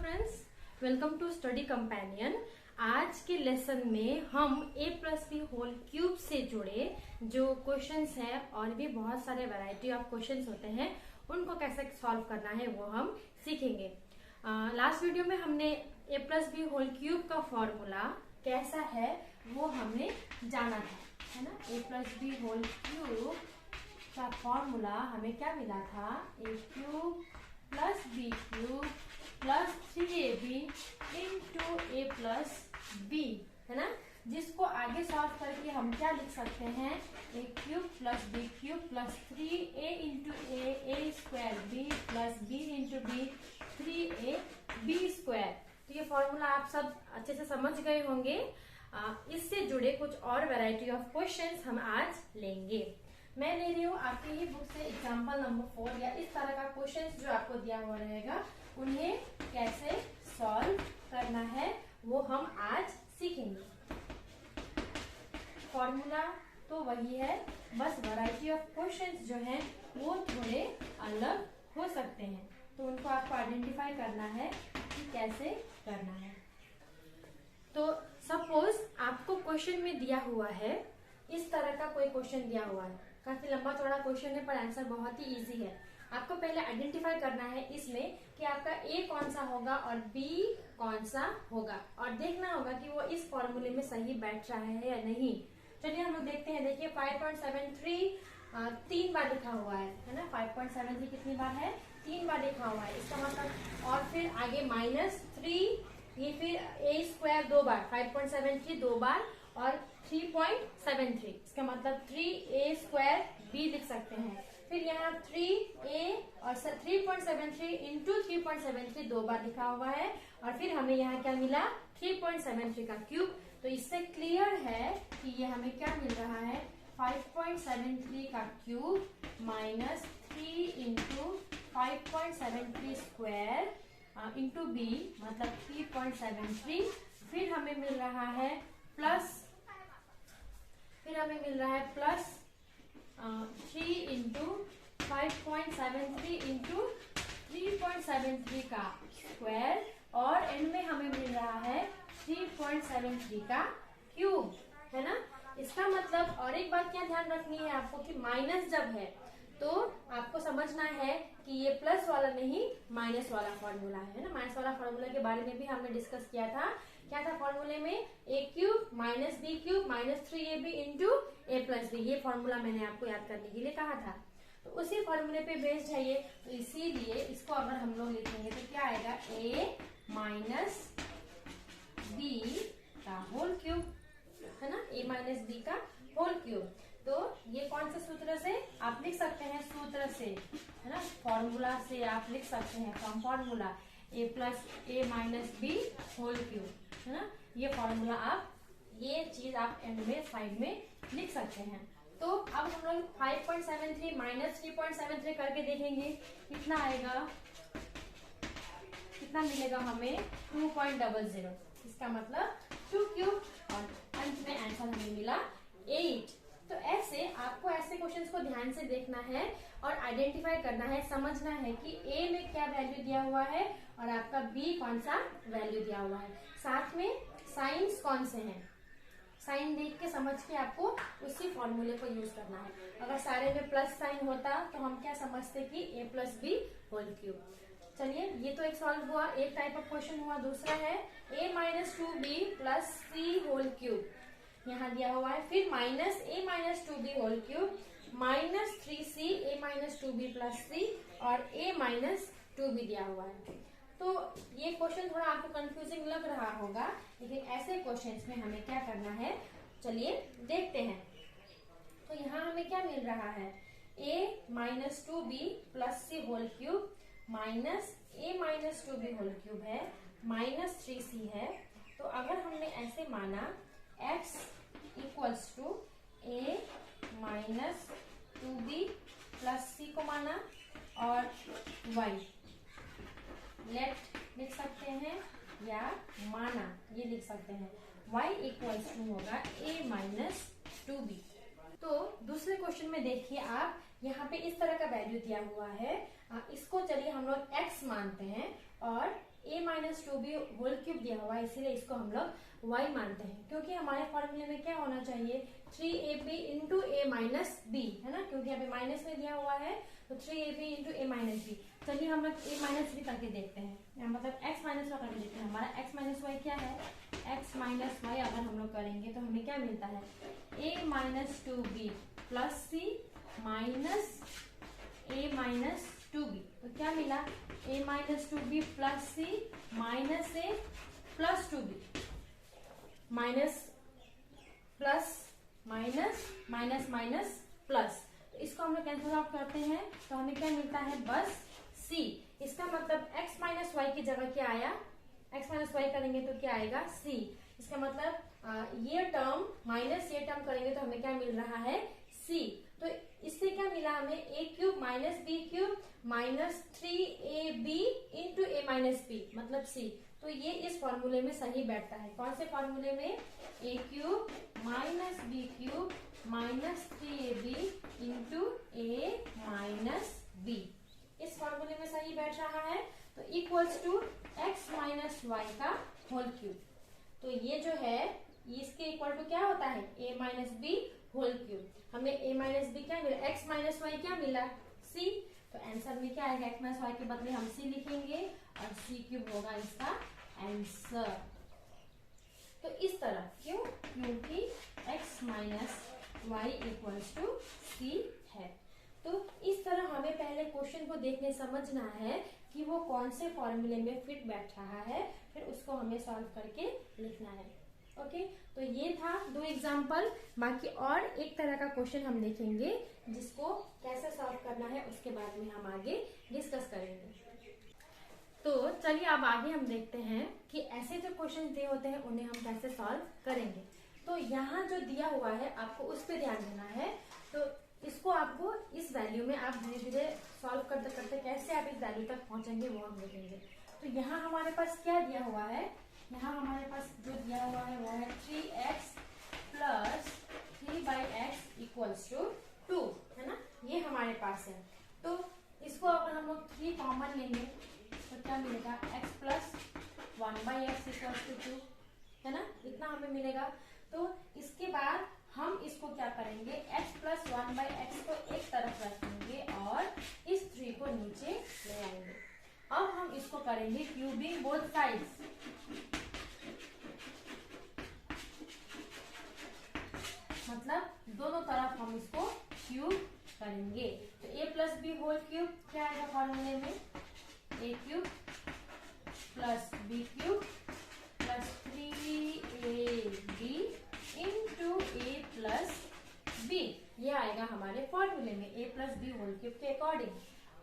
Friends, welcome to study companion. आज के lesson में हम a plus b whole cube से जुड़े जो क्वेश्चंस हैं और भी बहुत सारे वैरायटी ऑफ क्वेश्चंस होते हैं उनको कैसे सॉल्व करना है वो हम सीखेंगे। लास्ट वीडियो में हमने a plus b whole cube का फॉर्मूला कैसा है वो हमने जाना था, है ना। a plus b whole cube का फॉर्मूला हमें क्या मिला था, a cube plus B cube plus 3ab into A plus b, है ना। जिसको आगे सॉल्व करके हम क्या लिख सकते हैं, A cube plus B cube plus 3a into A square B plus B into B 3a B square. तो ये फॉर्मूला आप सब अच्छे से समझ गए होंगे। इससे जुड़े कुछ और वैरायटी ऑफ क्वेश्चंस हम आज लेंगे। मैं ले रही हूँ आपकी ही बुक से एग्जाम्पल नंबर 4 या इस तरह का क्वेश्चंस जो आपको दिया हुआ रहेगा उन्हें कैसे सॉल्व करना है वो हम आज सीखेंगे। फॉर्मूला तो वही है, बस वैरायटी ऑफ क्वेश्चंस जो हैं वो थोड़े अलग हो सकते हैं, तो उनको आपको आइडेंटिफाई करना है कि कैसे करना है। तो सपोज आपको क्वेश्चन में दिया हुआ है, इस तरह का कोई क्वेश्चन दिया हुआ है, काफी लंबा चौड़ा क्वेश्चन है पर आंसर बहुत ही इजी है। आपको पहले आइडेंटिफाई करना है इसमें कि आपका ए कौन सा होगा और बी कौन सा होगा, और देखना होगा कि वो इस फॉर्मूले में सही बैठ रहा है या नहीं। चलिए हम लोग देखते हैं। देखिए 5.73 3 बार लिखा हुआ है ना। 5.73 कितनी बार है, 3 बार लिखा हुआ है, इसका मतलब। और फिर आगे -3, ये फिर ए स्क्वायर 2 बार, 5.73 2 बार और 3.73, इसका मतलब 3a स्क्वायर बी लिख सकते हैं। फिर यहाँ 3a और 3.73 इंटू 3.73 2 बार लिखा हुआ है, और फिर हमें यहाँ क्या मिला, 3.73 का क्यूब। तो इससे क्लियर है कि ये हमें क्या मिल रहा है, 5.73 का cube minus 3 into 5.73 square into b मतलब 3.73। फिर हमें मिल रहा है प्लस 3 इंटू 5.73 इंटू 3.73 का स्क्वायर, और एंड में हमें मिल रहा है 3.73 का क्यूब, है ना। इसका मतलब और एक बात क्या ध्यान रखनी है आपको कि माइनस जब है तो आपको समझना है कि ये प्लस वाला नहीं माइनस वाला फॉर्मूला है ना। माइनस वाला फॉर्मूला के बारे में भी हमने डिस्कस किया था। क्या था फॉर्मूले में, A cube minus B cube minus 3ab into A plus B, ये फॉर्मूला मैंने आपको याद करने के लिए कहा था। तो उसी फॉर्मूले पे बेस्ड है ये, तो इसीलिए इसको अगर हम लोग लिखेंगे तो क्या आएगा, ए माइनस बी का होल क्यूब, है ना, ए माइनस बी का होल क्यूब। तो ये कौन से सूत्र से आप लिख सकते हैं, सूत्र से, है ना, फॉर्मूला से आप लिख सकते हैं, from formula a plus a minus B whole cube, है ना। ये फॉर्मूला आप, ये चीज आप एंड में साइड में लिख सकते हैं। तो अब हम लोग 5.73 माइनस 3.73 करके देखेंगे कितना आएगा, कितना मिलेगा हमें, 2.00, इसका मतलब 2 क्यूब, और अंत में आंसर हमें मिला 8। तो ऐसे आपको ऐसे क्वेश्चंस को ध्यान से देखना है और आइडेंटिफाई करना है, समझना है कि ए में क्या वैल्यू दिया हुआ है और आपका बी कौन सा वैल्यू दिया हुआ है। साथ में साइंस कौन से हैं, साइन देख के समझ के आपको उसी फॉर्मूले को यूज करना है। अगर सारे में प्लस साइन होता तो हम क्या समझते कि ए प्लस बी होल क्यूब। चलिए ये तो एक सॉल्व हुआ, एक टाइप ऑफ क्वेश्चन हुआ। दूसरा है a minus 2b plus c whole cube, यहाँ दिया हुआ है। फिर minus a minus 2b whole cube minus 3c a minus 2b plus c और a माइनस 2b दिया हुआ है। तो ये क्वेश्चन थोड़ा आपको कंफ्यूजिंग लग रहा होगा, लेकिन ऐसे क्वेश्चंस में हमें क्या करना है, चलिए देखते हैं। तो यहाँ हमें क्या मिल रहा है, a minus 2b plus c whole cube minus a minus 2b whole cube है, माइनस 3c है। तो अगर हमने ऐसे माना x equals to a minus 2b plus c को माना, और y लेफ्ट लिख सकते हैं या माना ये लिख सकते हैं, y इक्वल्स टू होगा a माइनस 2b। तो दूसरे क्वेश्चन में देखिए आप, यहाँ पे इस तरह का वैल्यू दिया हुआ है, इसको चलिए हम लोग x मानते हैं और a minus two b whole cube दिया हुआ है, इसीलिए इसको हम लोग y मानते हैं, क्योंकि हमारे फॉर्मूले में क्या होना चाहिए 3ab इंटू ए माइनस बी, है ना, क्योंकि यहाँ पे माइनस में दिया हुआ है, तो 3ab इंटू ए माइनस बी। चलिए हम लोग ए माइनस बी करके देखते हैं, मतलब x माइनस वाई करके देखते हैं। हमारा x माइनस वाई क्या है, x माइनस वाई अगर हम लोग करेंगे तो हमें क्या मिलता है, a minus two b plus c minus a minus two b. तो क्या मिला, a minus two b plus c minus a plus two b, minus plus minus minus minus plus. तो इसको हम लोग कैंसिल आउट करते हैं तो हमें क्या मिलता है, बस c। इसका मतलब x माइनस वाई की जगह क्या आया, x माइनस वाई करेंगे तो क्या आएगा c। इसका मतलब ये टर्म माइनस ये टर्म करेंगे तो हमें क्या मिल रहा है c। तो इससे क्या मिला हमें, a cube minus B cube minus 3ab into A minus b मतलब c। तो ये इस फॉर्मूले में सही बैठता है। कौन से फॉर्मूले में, a cube minus B cube minus 3ab into A minus b, इस फॉर्मूले में सही बैठ रहा है। तो equals to x minus y का होल क्यूब। तो ये जो है इसके इक्वल टू क्या होता है, a minus B whole cube. हमें a माइनस बी क्या मिला, x माइनस वाई क्या मिला c। तो आंसर में क्या आएगा, x माइनस वाई के बदले हम c लिखेंगे और c क्यूब होगा इसका आंसर। तो इस तरह क्यों, क्योंकि x minus y equals to c है। तो इस तरह हमें पहले क्वेश्चन को देखने समझना है कि वो कौन से फॉर्मूले में फिट बैठ रहा है, फिर उसको हमें सॉल्व करके लिखना है। ओके, तो ये था 2 एग्जाम्पल। बाकी और एक तरह का क्वेश्चन हम देखेंगे जिसको कैसे सॉल्व करना है, उसके बाद में हम आगे डिस्कस करेंगे। तो चलिए अब आगे हम देखते हैं कि ऐसे जो क्वेश्चन दिए होते हैं उन्हें हम कैसे सॉल्व करेंगे। तो यहाँ जो दिया हुआ है आपको उस पर ध्यान देना है। तो इसको आपको इस वैल्यू में आप धीरे धीरे सॉल्व करते करते कैसे आप इस वैल्यू तक पहुंचेंगे वो हम देखेंगे। तो यहाँ हमारे पास क्या दिया हुआ है, यहाँ हमारे पास जो दिया हुआ है वो है 3x plus 3/x equals to 2, है ना, ये हमारे पास है। तो इसको अगर हम लोग 3 कॉमन लेंगे तो क्या मिलेगा, x plus 1/x equals to 2, है ना, इतना हमें मिलेगा। तो इसके बाद हम इसको क्या करेंगे, x प्लस 1/x को एक तरफ रखेंगे और इस 3 को नीचे ले आएंगे। अब हम इसको करेंगे क्यूबिंग बोथ साइड्स। मतलब दोनों तरफ हम इसको क्यूब करेंगे। तो a plus b whole cube क्या आएगा फॉर्मूले में, a cube plus B cube plus 3ab into a plus B, ये आएगा हमारे फॉर्मूले में a plus b whole cube के अकॉर्डिंग।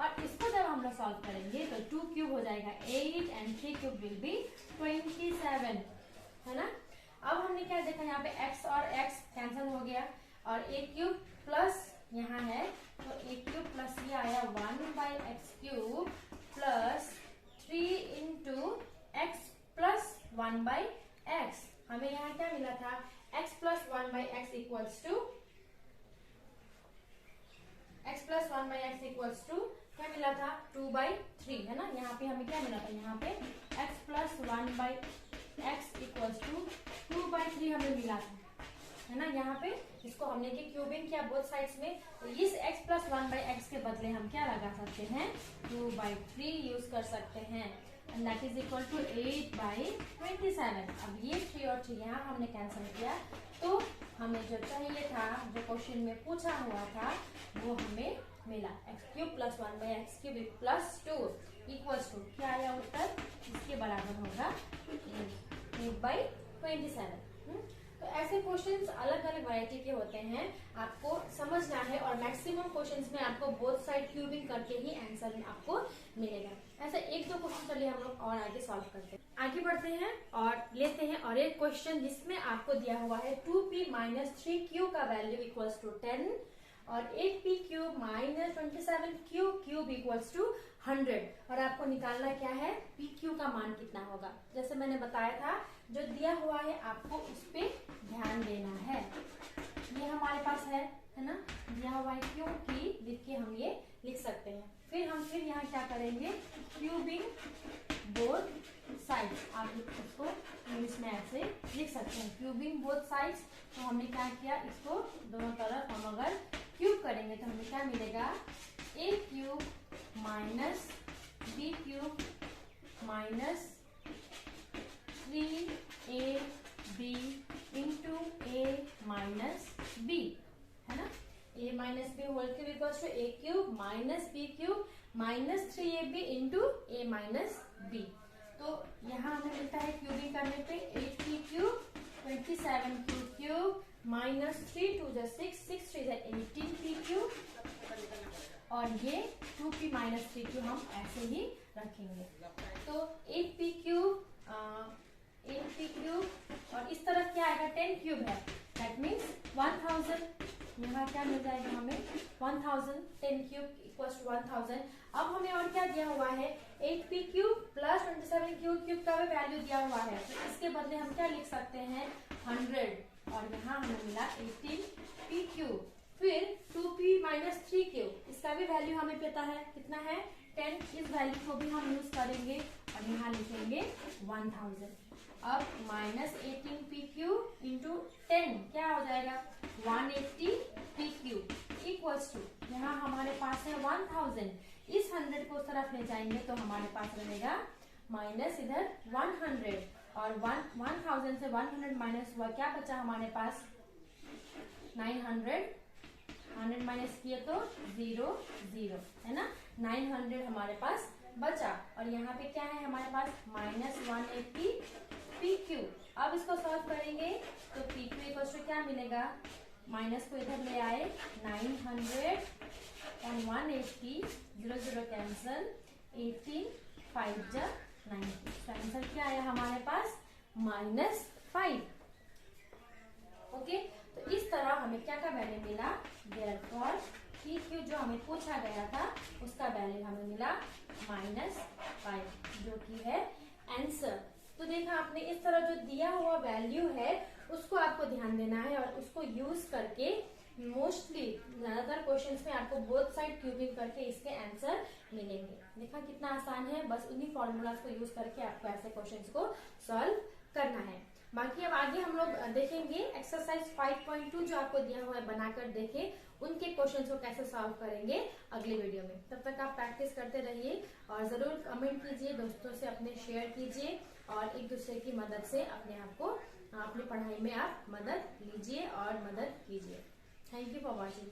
और इसको जब हम लोग सॉल्व करेंगे तो 2 क्यूब हो जाएगा 8 एंड 3 क्यूब विल बी 27, है ना। अब हमने क्या देखा, यहाँ पे x और x कैंसिल हो गया और a क्यूब प्लस यहाँ है तो a क्यूब प्लस ये आया 1/x cube plus 3 into x plus 1/x। हमें यहाँ क्या मिला था, x plus 1/x equals to क्या मिला था 2/3, है ना। यहाँ पे हमें क्या मिला था, यहाँ पे x plus 1/x equals to 2/3 हमें मिला था, है ना। यहाँ पे इसको हमने की क्यूबिंग किया बोथ साइड्स में, तो इस x प्लस 1/x के बदले हम क्या लगा सकते हैं, 2/3 यूज कर सकते हैं, and that is equal to 8/27। अब ये 3 और 3 यहाँ हमने कैंसिल किया तो हमें जो चाहिए था, जो क्वेश्चन में पूछा हुआ था वो हमें मिला, x cube plus 1/x cube plus 2 equals to क्या आया उत्तर, इसके बराबर होगा 8/27। तो ऐसे क्वेश्चंस अलग अलग वैरायटी के होते हैं, आपको समझना है और मैक्सिमम क्वेश्चंस में आपको बोथ साइड क्यूबिंग करके ही आंसर आपको मिलेगा। ऐसे 1-2 क्वेश्चन चलिए हम लोग और आगे सॉल्व करते हैं। आगे बढ़ते हैं और लेते हैं और एक क्वेश्चन जिसमें आपको दिया हुआ है 2p माइनस 3q का वैल्यू इक्वल्स टू 10 और 8p cube minus 27q cube equals to 100, और आपको निकालना क्या है, p क्यू का मान कितना होगा। जैसे मैंने बताया था जो दिया हुआ है आपको उस पर ध्यान देना है। ये हमारे पास है ना, दिया हुआ है क्योंकि लिख के हम ये लिख सकते हैं। फिर हम यहाँ क्या करेंगे, क्यूबिंग बोथ साइड्स, आप इसको इंग्लिश में ऐसे लिख सकते हैं, क्यूबिंग बोथ साइड्स। तो हमने क्या किया, इसको दोनों तरफ हम अगर क्यूब करेंगे तो हमें क्या मिलेगा, A cube minus B cube minus 3ab into A minus B, है ना। a minus B whole cube equals to A cube minus B cube minus 3ab into A minus B. तो यहाँ हमें मिलता है क्यूबिंग करने पे 8p cube 27q cube minus 3 2 जा 6 6 3 जा 18p क्यूब, और ये 2p माइनस 3q हम ऐसे ही रखेंगे। तो 8p क्यूब 8p क्यूब और इस तरफ क्या आएगा, 10 क्यूब है, दैट मीन्स 1000। यहाँ क्या मिल जाएगा हमें 1000, 10 क्यूब इक्वल्स टू 1000। अब हमें और क्या दिया हुआ है, 8p cube plus 27q cube का भी वैल्यू दिया हुआ है, तो इसके बदले हम क्या लिख सकते हैं 100, और यहाँ हमें मिला 18p क्यूब। फिर 2p माइनस 3q, इसका भी वैल्यू हमें पता है कितना है 10, इस वैल्यू को भी हम यूज करेंगे और यहाँ लिखेंगे 1000। अब माइनस 18p क्यूब इंटू 10 क्या हो जाएगा 180p क्यूब इक्वल्स टू, यहाँ हमारे पास है 1000, इस 100 को उस तरफ ले जाएंगे तो हमारे पास रहेगा माइनस इधर 100, और 1000 से 100 माइनस हुआ, क्या बचा हमारे पास 900, 100 माइनस किए तो 0 0, है ना। 900 हमारे पास बचा, और यहाँ पे क्या है हमारे पास माइनस 180p क्यूब। अब इसको सॉल्व करेंगे तो p क्यू इक्वल्स टू क्या मिलेगा, माइनस को इधर ले आए 900 और 180, 0 0 कैंसल, 18 5 जा 90, तो आंसर क्या आया हमारे पास -5। ओके, तो इस तरह हमें क्या का वैल्यू मिला, देयरफॉर p क्यू जो हमें पूछा गया था उसका वैल्यू हमें मिला -5, जो कि है आंसर। तो देखा आपने, इस तरह जो दिया हुआ वैल्यू है उसको आपको ध्यान देना है और उसको यूज करके मोस्टली ज्यादातर क्वेश्चंस में आपको बोथ साइड क्यूबिंग करके इसके आंसर मिलेंगे। देखा कितना आसान है, बस उन्हीं फॉर्मूलाज को यूज करके आपको ऐसे क्वेश्चंस को सॉल्व करना है। बाकी अब आगे हम लोग देखेंगे एक्सरसाइज 5.2 जो आपको दिया हुआ है, बनाकर देखें उनके क्वेश्चंस को कैसे सॉल्व करेंगे अगले वीडियो में। तब तक आप प्रैक्टिस करते रहिए और जरूर कमेंट कीजिए, दोस्तों से अपने शेयर कीजिए और एक दूसरे की मदद से अपने आप को अपनी पढ़ाई में आप मदद लीजिए और मदद कीजिए। Thank you for watching.